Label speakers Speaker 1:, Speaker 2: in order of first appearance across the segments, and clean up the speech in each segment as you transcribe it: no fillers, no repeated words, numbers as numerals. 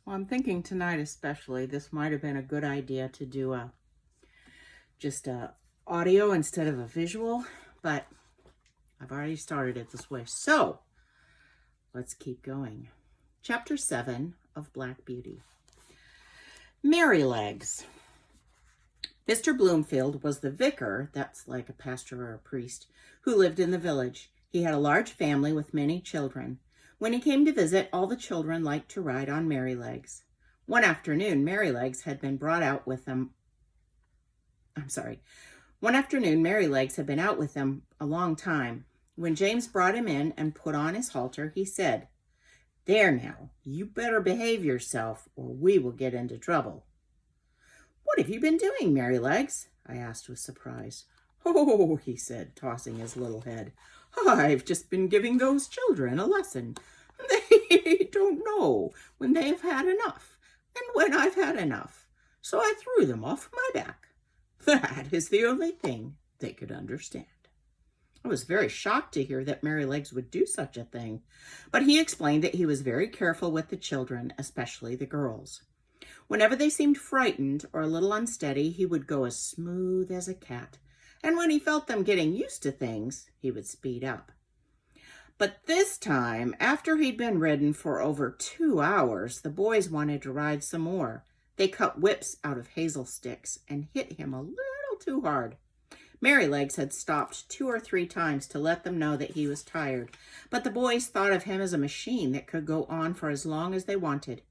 Speaker 1: Well, I'm thinking tonight especially, this might have been a good idea to do just a audio instead of a visual, but I've already started it this way. So let's keep going. Chapter 7 of Black Beauty. Merrylegs. Mr. Bloomfield was the vicar, that's like a pastor or a priest, who lived in the village. He had a large family with many children. When he came to visit, all the children liked to ride on Merrylegs. One afternoon, Merrylegs had been brought out with them. One afternoon, Merrylegs had been out with them a long time. When James brought him in and put on his halter, he said, "There now, you better behave yourself, or we will get into trouble." "What have you been doing, Merrylegs?" I asked with surprise. "Oh," he said, tossing his little head, "I've just been giving those children a lesson. They don't know when they have had enough and when I've had enough, so I threw them off my back. That is the only thing they could understand." I was very shocked to hear that Merrylegs would do such a thing, but he explained that he was very careful with the children, especially the girls. Whenever they seemed frightened or a little unsteady, he would go as smooth as a cat, and when he felt them getting used to things, he would speed up. But this time, after he'd been ridden for over 2 hours, the boys wanted to ride some more. They cut whips out of hazel sticks and hit him a little too hard. Merrylegs had stopped 2 or 3 times to let them know that he was tired, but the boys thought of him as a machine that could go on for as long as they wanted.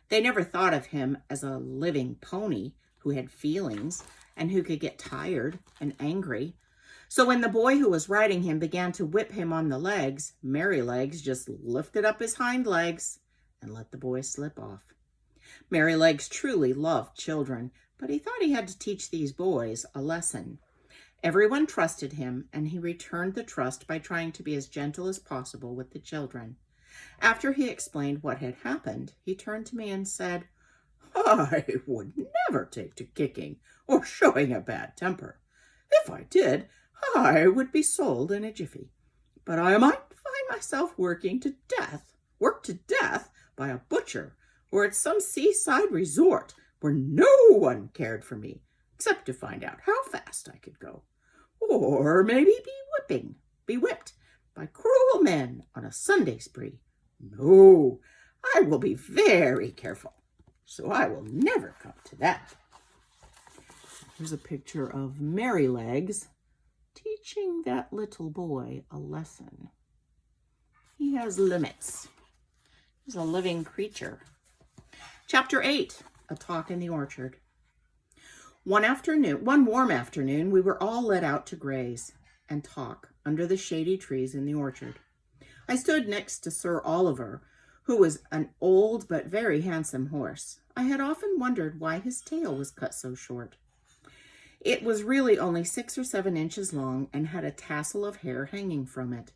Speaker 1: They never thought of him as a living pony who had feelings and who could get tired and angry. So when the boy who was riding him began to whip him on the legs, Merrylegs just lifted up his hind legs and let the boy slip off. Merrylegs truly loved children, but he thought he had to teach these boys a lesson. Everyone trusted him, and he returned the trust by trying to be as gentle as possible with the children. After he explained what had happened, he turned to me and said, "I would never take to kicking or showing a bad temper. If I did, I would be sold in a jiffy. But I might find myself worked to death by a butcher, or at some seaside resort where no one cared for me, except to find out how fast I could go. Or maybe be whipped by cruel men on a Sunday spree. No, I will be very careful, so I will never come to that." Here's a picture of Merrylegs teaching that little boy a lesson. He has limits. He's a living creature. Chapter 8, A Talk in the Orchard. One warm afternoon, we were all let out to graze and talk under the shady trees in the orchard. I stood next to Sir Oliver, who was an old but very handsome horse. I had often wondered why his tail was cut so short. It was really only 6 or 7 inches long and had a tassel of hair hanging from it.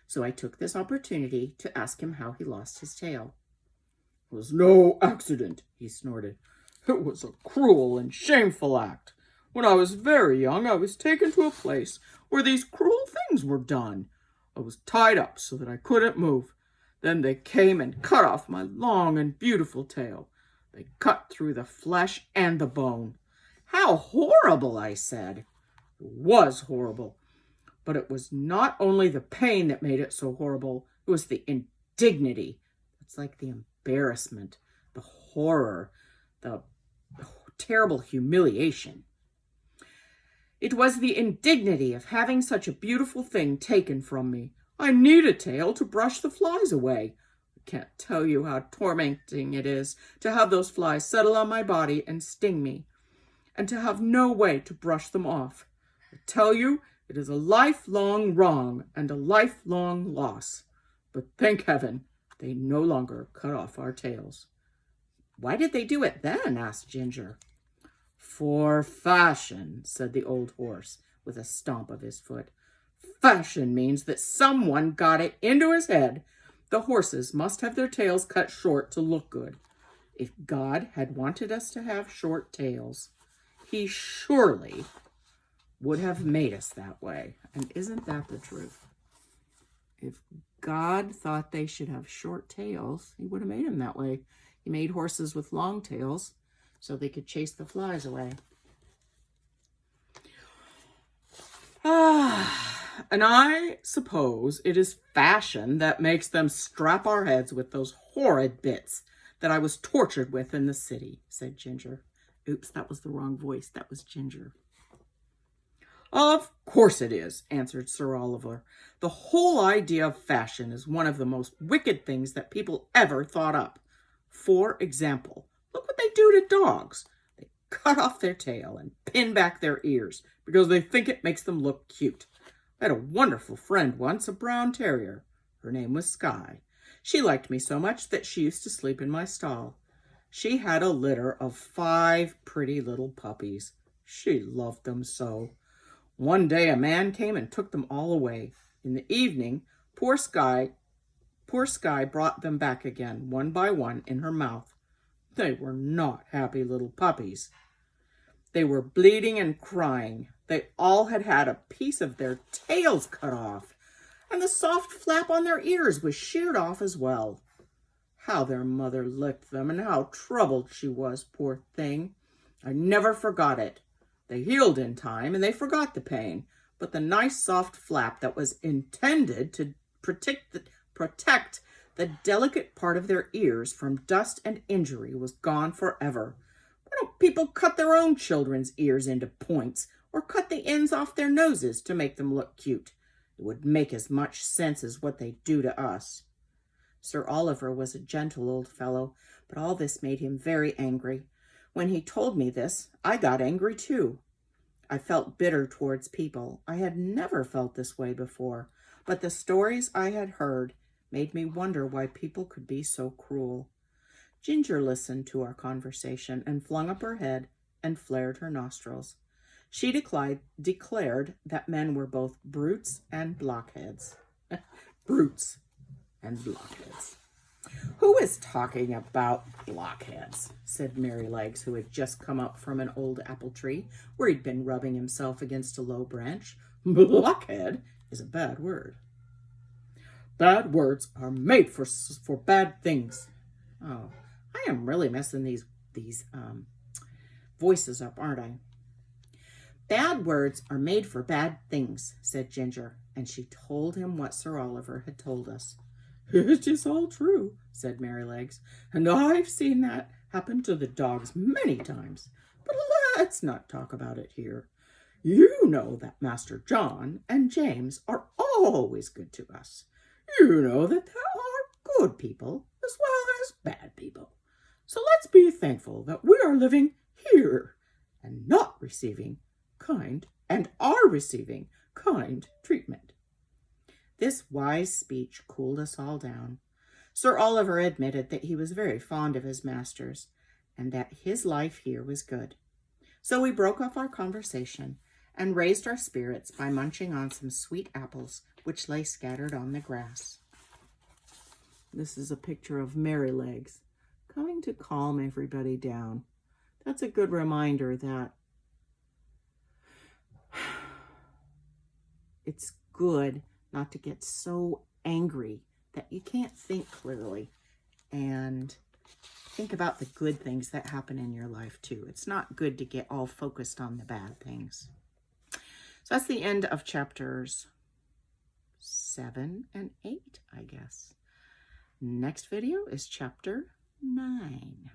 Speaker 1: So I took this opportunity to ask him how he lost his tail. "It was no accident," he snorted. "It was a cruel and shameful act. When I was very young, I was taken to a place where these cruel things were done. I was tied up so that I couldn't move. Then they came and cut off my long and beautiful tail. They cut through the flesh and the bone." "How horrible," I said. "It was horrible. But it was not only the pain that made it so horrible, it was the indignity. It's like the embarrassment, the horror, the terrible humiliation. It was the indignity of having such a beautiful thing taken from me. I need a tail to brush the flies away. I can't tell you how tormenting it is to have those flies settle on my body and sting me, and to have no way to brush them off. I tell you, it is a lifelong wrong and a lifelong loss. But thank heaven, they no longer cut off our tails." "Why did they do it then?" asked Ginger. "For fashion," said the old horse with a stomp of his foot. "Fashion means that someone got it into his head the horses must have their tails cut short to look good. If God had wanted us to have short tails, he surely would have made us that way. And isn't that the truth? If God thought they should have short tails, he would have made them that way. He made horses with long tails so they could chase the flies away. And I suppose it is fashion that makes them strap our heads with those horrid bits that I was tortured with in the city, said Ginger. Oops, that was the wrong voice. That was Ginger. Of course it is, answered Sir Oliver. The whole idea of fashion is one of the most wicked things that people ever thought up. For example, look what they do to dogs. They cut off their tail and pin back their ears because they think it makes them look cute. I had a wonderful friend once, a brown terrier. Her name was Skye. She liked me so much that she used to sleep in my stall. She had a litter of 5 pretty little puppies. She loved them so. One day a man came and took them all away. In the evening, poor Skye brought them back again, one by one, in her mouth. They were not happy little puppies. They were bleeding and crying. They all had had a piece of their tails cut off, and the soft flap on their ears was sheared off as well. How their mother licked them, and how troubled she was, poor thing. I never forgot it. They healed in time, and they forgot the pain, but the nice soft flap that was intended to protect the delicate part of their ears from dust and injury was gone forever. Why don't people cut their own children's ears into points, or cut the ends off their noses to make them look cute? It would make as much sense as what they do to us. Sir Oliver was a gentle old fellow, but all this made him very angry. When he told me this, I got angry too. I felt bitter towards people. I had never felt this way before, but the stories I had heard made me wonder why people could be so cruel. Ginger listened to our conversation and flung up her head and flared her nostrils. She declared that men were both brutes and blockheads. Brutes and blockheads. Who is talking about blockheads? Said Merrylegs, who had just come up from an old apple tree where he'd been rubbing himself against a low branch. Blockhead is a bad word. Bad words are made for bad things. Oh, I am really messing these voices up, aren't I? Bad words are made for bad things, said Ginger, and she told him what Sir Oliver had told us. It is all true, said Merrylegs, and I've seen that happen to the dogs many times. But let's not talk about it here. You know that Master John and James are always good to us. You know that there are good people as well as bad people. So let's be thankful that we are living here and not receiving kind treatment. This wise speech cooled us all down. Sir Oliver admitted that he was very fond of his masters and that his life here was good. So we broke off our conversation and raised our spirits by munching on some sweet apples which lay scattered on the grass. This is a picture of Merrylegs coming to calm everybody down. That's a good reminder that it's good not to get so angry that you can't think clearly, and think about the good things that happen in your life too. It's not good to get all focused on the bad things. So that's the end of chapters 7 and 8, I guess. Next video is chapter 9.